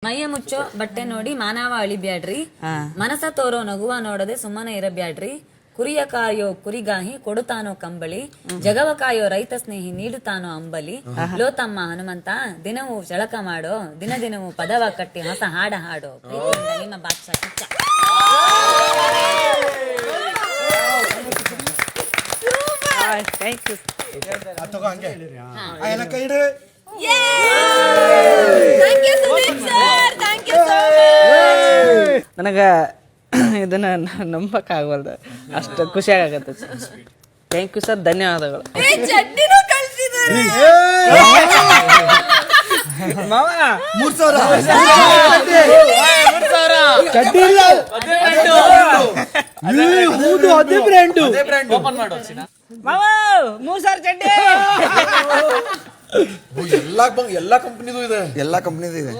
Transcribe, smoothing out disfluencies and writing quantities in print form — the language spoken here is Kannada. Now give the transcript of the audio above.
ಮೈಯ ಮುಚ್ಚೋ ಬಟ್ಟೆ ನೋಡಿ ಮಾನವ ಅಳಿಬ್ಯಾಡ್ರಿ, ಮನಸ ತೋರೋ ನಗುವ ನೋಡದೆ ಸುಮ್ಮನೆ ಇರಬ್ಯಾಡ್ರಿ. ಕುರಿಯ ಕಾಯೋ ಕುರಿಗಾಹಿ ಕೊಡುತ್ತಾನೋ ಕಂಬಳಿ, ಜಗವ ಕಾಯೋ ರೈತ ಸ್ನೇಹಿ ನೀಡುತ್ತಾನೋ ಅಂಬಲಿ. ಲೋ ತಮ್ಮ ಹನುಮಂತ, ದಿನವೂ ಜಳಕ ಮಾಡೋ, ದಿನ ದಿನವೂ ಪದವ ಕಟ್ಟಿ ಹೊಸ ಹಾಡ ಹಾಡೋ. ಪ್ರೀತಿಯಿಂದ ನಿಮ್ಮ ಬಾದ್ಶಾ ಕಿಚ್ಚ. ನನಗ ಇದನ್ನ ನಂಬಕ್ ಆಗವಲ್ದು, ಅಷ್ಟು ಖುಷಿ ಆಗತ್ತೆ. ಥ್ಯಾಂಕ್ ಯು ಸರ್, ಧನ್ಯವಾದಗಳು. ಎಲ್ಲಾ ಕಂಪನಿದು ಇದೆ.